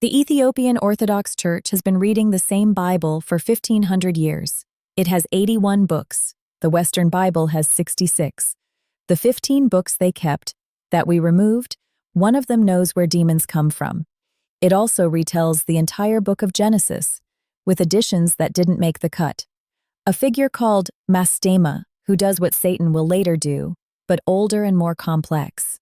The Ethiopian Orthodox Church has been reading the same Bible for 1,500 years. It has 81 books. The Western Bible has 66. The 15 books they kept, that we removed, one of them knows where demons come from. It also retells the entire book of Genesis, with additions that didn't make the cut. A figure called Mastema, who does what Satan will later do, but older and more complex.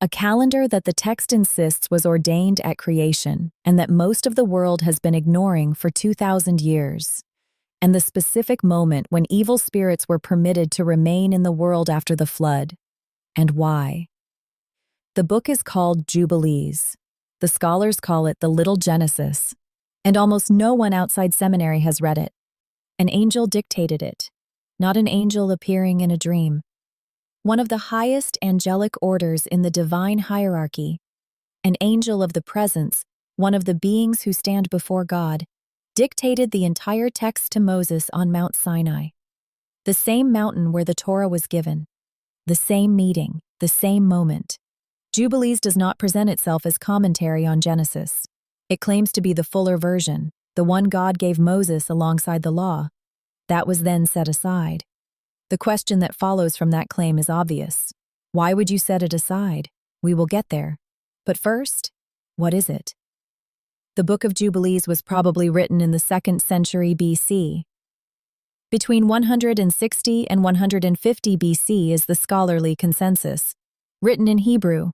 A calendar that the text insists was ordained at creation and that most of the world has been ignoring for 2,000 years. And the specific moment when evil spirits were permitted to remain in the world after the flood. And why? The book is called Jubilees. The scholars call it the Little Genesis, and almost no one outside seminary has read it. An angel dictated it, not an angel appearing in a dream. One of the highest angelic orders in the divine hierarchy, an angel of the presence, one of the beings who stand before God, dictated the entire text to Moses on Mount Sinai, the same mountain where the Torah was given, the same meeting, the same moment. Jubilees does not present itself as commentary on Genesis. It claims to be the fuller version, the one God gave Moses alongside the law. That was then set aside. The question that follows from that claim is obvious. Why would you set it aside? We will get there. But first, what is it? The Book of Jubilees was probably written in the 2nd century BC. Between 160 and 150 BC is the scholarly consensus. Written in Hebrew,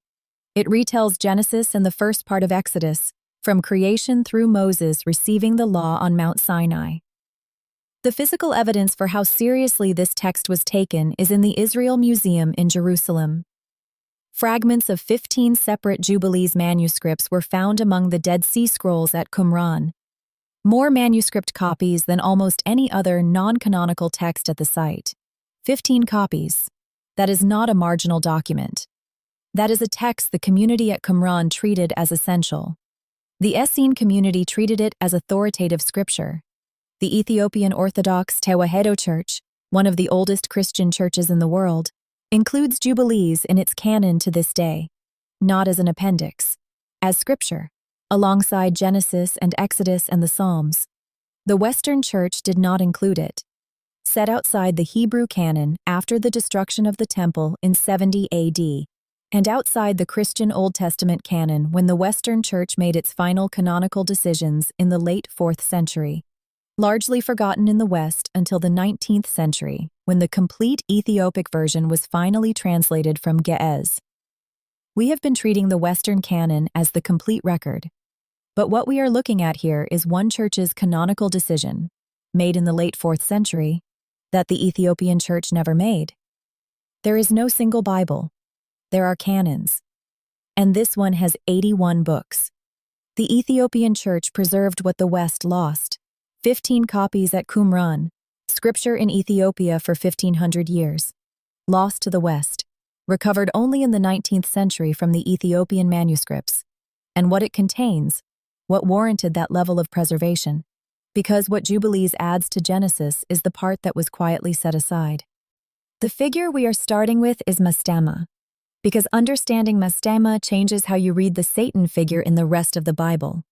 it retells Genesis and the first part of Exodus, from creation through Moses receiving the law on Mount Sinai. The physical evidence for how seriously this text was taken is in the Israel Museum in Jerusalem. Fragments of 15 separate Jubilees manuscripts were found among the Dead Sea Scrolls at Qumran. More manuscript copies than almost any other non-canonical text at the site. 15 copies. That is not a marginal document. That is a text the community at Qumran treated as essential. The Essene community treated it as authoritative scripture. The Ethiopian Orthodox Church, one of the oldest Christian churches in the world, includes Jubilees in its canon to this day, not as an appendix, as scripture, alongside Genesis and Exodus and the Psalms. The Western Church did not include it. Set outside the Hebrew canon after the destruction of the temple in 70 AD, and outside the Christian Old Testament canon when the Western Church made its final canonical decisions in the late 4th century. Largely forgotten in the West until the 19th century, when the complete Ethiopic version was finally translated from Ge'ez. We have been treating the Western canon as the complete record. But what we are looking at here is one church's canonical decision, made in the late 4th century, that the Ethiopian Church never made. There is no single Bible. There are canons. And this one has 81 books. The Ethiopian Church preserved what the West lost. 15 copies at Qumran, scripture in Ethiopia for 1,500 years. Lost to the West, recovered only in the 19th century from the Ethiopian manuscripts. And what it contains, what warranted that level of preservation. Because what Jubilees adds to Genesis is the part that was quietly set aside. The figure we are starting with is Mastema, because understanding Mastema changes how you read the Satan figure in the rest of the Bible.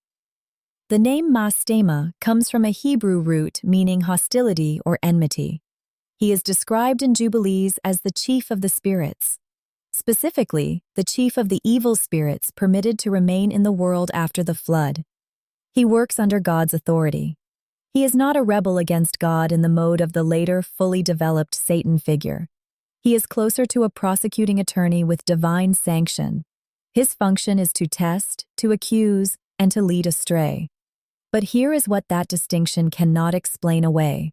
The name Mastema comes from a Hebrew root meaning hostility or enmity. He is described in Jubilees as the chief of the spirits, specifically, the chief of the evil spirits permitted to remain in the world after the flood. He works under God's authority. He is not a rebel against God in the mode of the later, fully developed Satan figure. He is closer to a prosecuting attorney with divine sanction. His function is to test, to accuse, and to lead astray. But here is what that distinction cannot explain away.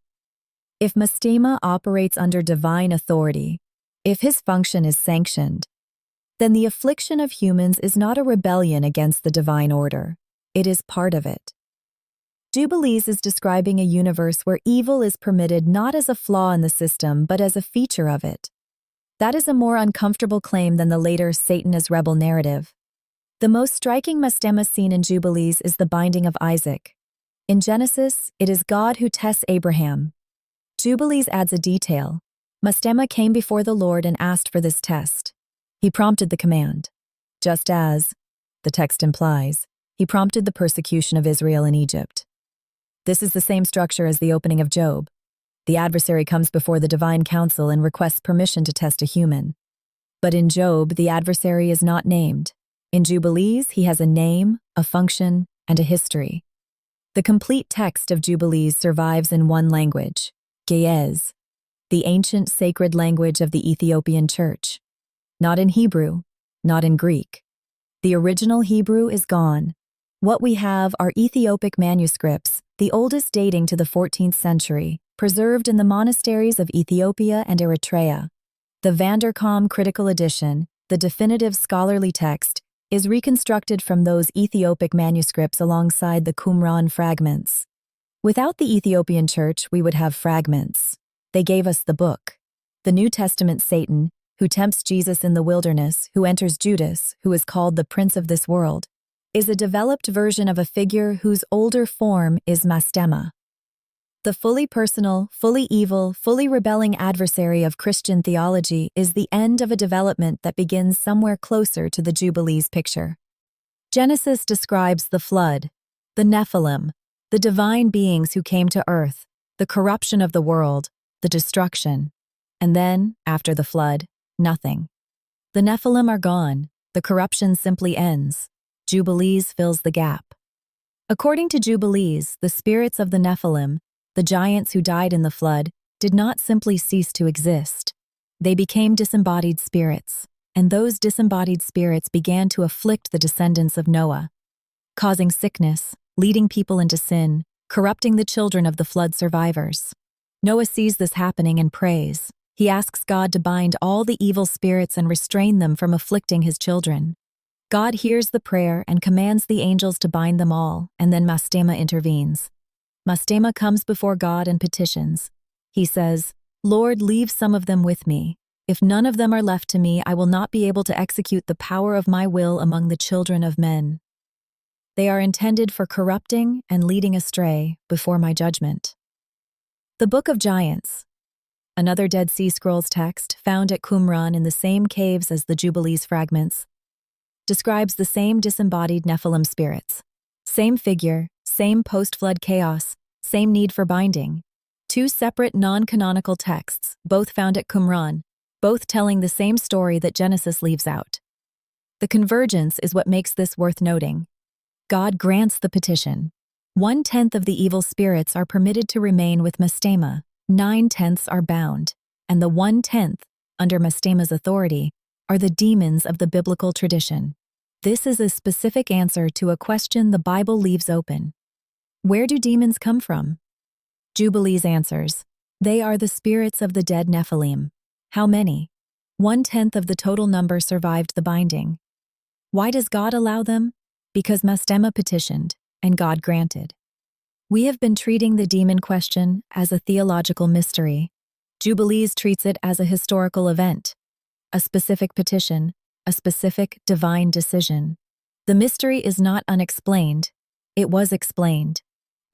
If Mastema operates under divine authority, if his function is sanctioned, then the affliction of humans is not a rebellion against the divine order. It is part of it. Jubilees is describing a universe where evil is permitted not as a flaw in the system, but as a feature of it. That is a more uncomfortable claim than the later Satan as rebel narrative. The most striking Mastema scene in Jubilees is the binding of Isaac. In Genesis, it is God who tests Abraham. Jubilees adds a detail. Mastema came before the Lord and asked for this test. He prompted the command. Just as, the text implies, he He prompted the persecution of Israel in Egypt. This is the same structure as the opening of Job. The adversary comes before the divine council and requests permission to test a human. But in Job, the adversary is not named. In Jubilees, he has a name, a function, and a history. The complete text of Jubilees survives in one language, Ge'ez, the ancient sacred language of the Ethiopian Church. Not in Hebrew, not in Greek. The original Hebrew is gone. What we have are Ethiopic manuscripts, the oldest dating to the 14th century, preserved in the monasteries of Ethiopia and Eritrea. The VanderKam critical edition, the definitive scholarly text, is reconstructed from those Ethiopic manuscripts alongside the Qumran fragments. Without the Ethiopian Church, we would have fragments. They gave us the book. The New Testament Satan, who tempts Jesus in the wilderness, who enters Judas, who is called the prince of this world, is a developed version of a figure whose older form is Mastema. The fully personal, fully evil, fully rebelling adversary of Christian theology is the end of a development that begins somewhere closer to the Jubilees picture. Genesis describes the flood, the Nephilim, the divine beings who came to earth, the corruption of the world, the destruction. And then, after the flood, nothing. The Nephilim are gone, the corruption simply ends. Jubilees fills the gap. According to Jubilees, the spirits of the Nephilim, the giants who died in the flood, did not simply cease to exist. They became disembodied spirits, and those disembodied spirits began to afflict the descendants of Noah, causing sickness, leading people into sin, corrupting the children of the flood survivors. Noah sees this happening and prays. He asks God to bind all the evil spirits and restrain them from afflicting his children. God hears the prayer and commands the angels to bind them all, and then Mastema intervenes. Mastema comes before God and petitions. He says, "Lord, leave some of them with me. If none of them are left to me, I will not be able to execute the power of my will among the children of men. They are intended for corrupting and leading astray before my judgment." The Book of Giants, another Dead Sea Scrolls text found at Qumran in the same caves as the Jubilees fragments, describes the same disembodied Nephilim spirits. Same figure, same post-flood chaos, same need for binding. Two separate non-canonical texts, both found at Qumran, both telling the same story that Genesis leaves out. The convergence is what makes this worth noting. God grants the petition. 1/10 of the evil spirits are permitted to remain with Mastema, 9/10 are bound, and the 1/10, under Mastema's authority, are the demons of the biblical tradition. This is a specific answer to a question the Bible leaves open. Where do demons come from? Jubilees answers, they are the spirits of the dead Nephilim. How many? 1/10 of the total number survived the binding. Why does God allow them? Because Mastema petitioned, and God granted. We have been treating the demon question as a theological mystery. Jubilees treats it as a historical event, a specific petition, a specific divine decision. The mystery is not unexplained. It was explained.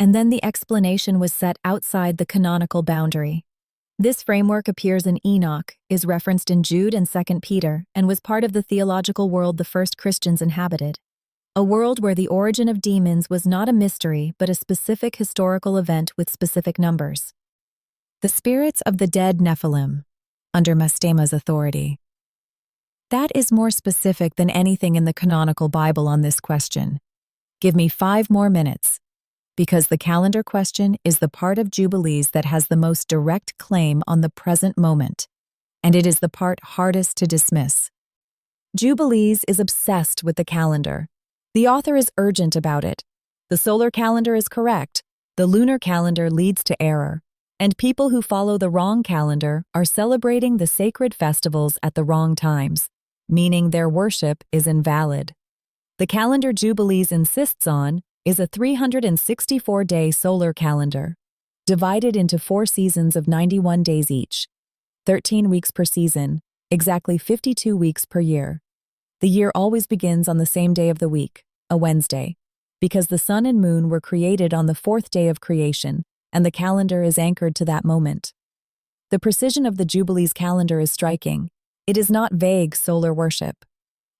And then the explanation was set outside the canonical boundary. This framework appears in Enoch, is referenced in Jude and 2 Peter, and was part of the theological world the first Christians inhabited. A world where the origin of demons was not a mystery but a specific historical event with specific numbers. The spirits of the dead Nephilim, under Mastema's authority. That is more specific than anything in the canonical Bible on this question. Give me 5 more minutes, because the calendar question is the part of Jubilees that has the most direct claim on the present moment, and it is the part hardest to dismiss. Jubilees is obsessed with the calendar. The author is urgent about it. The solar calendar is correct. The lunar calendar leads to error, and people who follow the wrong calendar are celebrating the sacred festivals at the wrong times, meaning their worship is invalid. The calendar Jubilees insists on is a 364-day solar calendar, divided into 4 seasons of 91 days each, 13 weeks per season, exactly 52 weeks per year. The year always begins on the same day of the week, a Wednesday, because the sun and moon were created on the 4th day of creation, and the calendar is anchored to that moment. The precision of the Jubilees calendar is striking. It is not vague solar worship.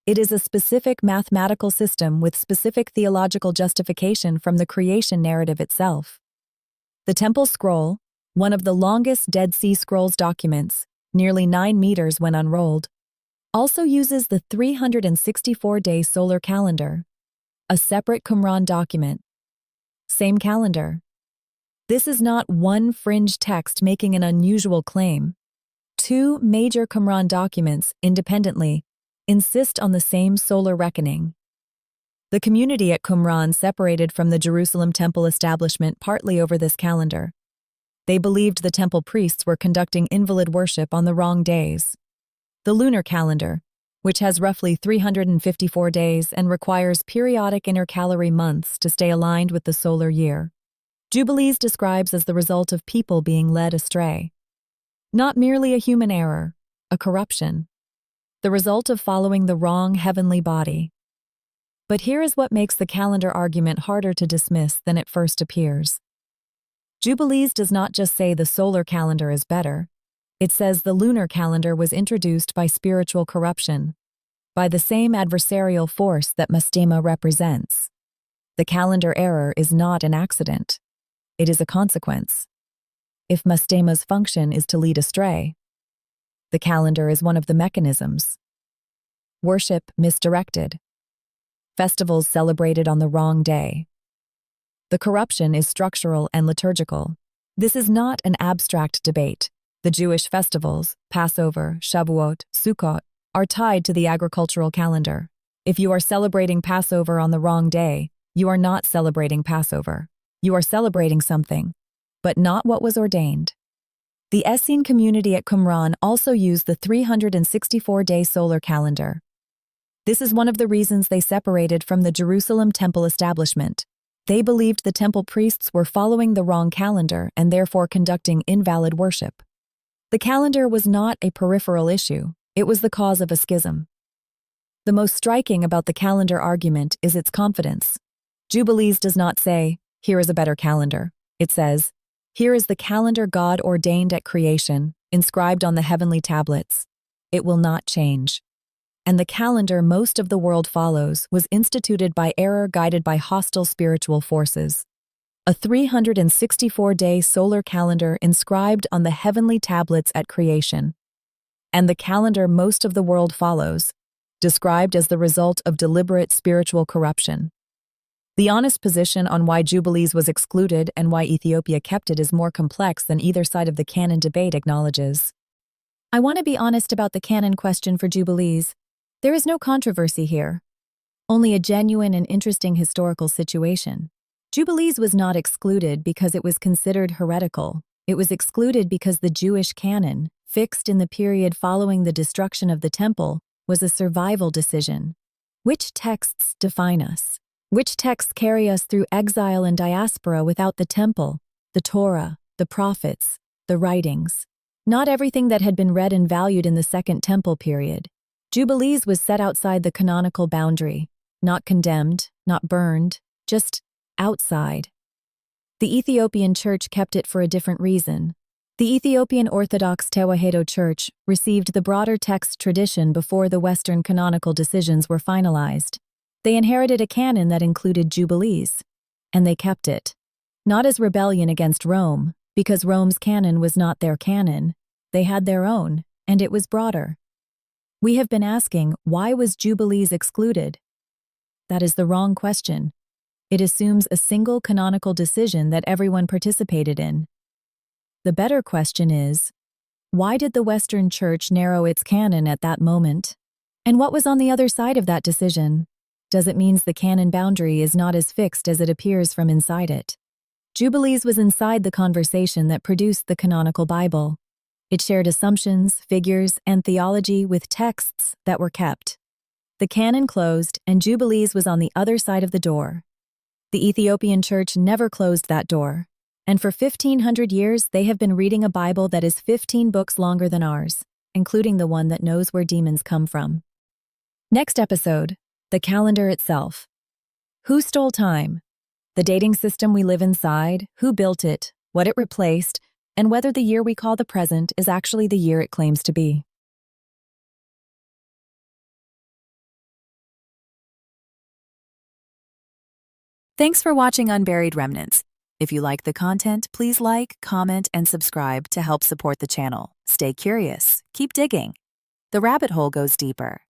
It is a specific mathematical system with specific theological justification from the creation narrative itself. The Temple Scroll, one of the longest Dead Sea Scrolls documents, nearly 9 meters when unrolled, also uses the 364-day solar calendar, a separate Qumran document. Same calendar. This is not one fringe text making an unusual claim. 2 major Qumran documents, independently, insist on the same solar reckoning. The community at Qumran separated from the Jerusalem temple establishment partly over this calendar. They believed the temple priests were conducting invalid worship on the wrong days. The lunar calendar, which has roughly 354 days and requires periodic intercalary months to stay aligned with the solar year, Jubilees describes as the result of people being led astray. Not merely a human error, a corruption. The result of following the wrong heavenly body. But here is what makes the calendar argument harder to dismiss than it first appears. Jubilees does not just say the solar calendar is better. It says the lunar calendar was introduced by spiritual corruption, by the same adversarial force that Mastema represents. The calendar error is not an accident. It is a consequence. If Mastema's function is to lead astray, the calendar is one of the mechanisms. Worship misdirected. Festivals celebrated on the wrong day. The corruption is structural and liturgical. This is not an abstract debate. The Jewish festivals, Passover, Shavuot, Sukkot, are tied to the agricultural calendar. If you are celebrating Passover on the wrong day, you are not celebrating Passover. You are celebrating something, but not what was ordained. The Essene community at Qumran also used the 364-day solar calendar. This is one of the reasons they separated from the Jerusalem temple establishment. They believed the temple priests were following the wrong calendar and therefore conducting invalid worship. The calendar was not a peripheral issue, it was the cause of a schism. The most striking about the calendar argument is its confidence. Jubilees does not say, "Here is a better calendar." It says, "Here is the calendar God ordained at creation, inscribed on the heavenly tablets. It will not change." And the calendar most of the world follows was instituted by error guided by hostile spiritual forces. A 364-day solar calendar inscribed on the heavenly tablets at creation. And the calendar most of the world follows, described as the result of deliberate spiritual corruption. The honest position on why Jubilees was excluded and why Ethiopia kept it is more complex than either side of the canon debate acknowledges. I want to be honest about the canon question for Jubilees. There is no controversy here, only a genuine and interesting historical situation. Jubilees was not excluded because it was considered heretical. It was excluded because the Jewish canon, fixed in the period following the destruction of the temple, was a survival decision. Which texts define us? Which texts carry us through exile and diaspora without the temple, the Torah, the prophets, the writings? Not everything that had been read and valued in the Second Temple period. Jubilees was set outside the canonical boundary, not condemned, not burned, just outside. The Ethiopian Church kept it for a different reason. The Ethiopian Orthodox Church received the broader text tradition before the Western canonical decisions were finalized. They inherited a canon that included Jubilees, and they kept it. Not as rebellion against Rome, because Rome's canon was not their canon. They had their own, and it was broader. We have been asking, why was Jubilees excluded? That is the wrong question. It assumes a single canonical decision that everyone participated in. The better question is, why did the Western Church narrow its canon at that moment? And what was on the other side of that decision? Does it mean the canon boundary is not as fixed as it appears from inside it? Jubilees was inside the conversation that produced the canonical Bible. It shared assumptions, figures, and theology with texts that were kept. The canon closed, and Jubilees was on the other side of the door. The Ethiopian Church never closed that door, and for 1,500 years they have been reading a Bible that is 15 books longer than ours, including the one that knows where demons come from. Next episode, the calendar itself. Who stole time? The dating system we live inside, who built it, what it replaced, and whether the year we call the present is actually the year it claims to be. Thanks for watching Unburied Remnants. If you like the content, please like, comment, and subscribe to help support the channel. Stay curious. Keep digging. The rabbit hole goes deeper.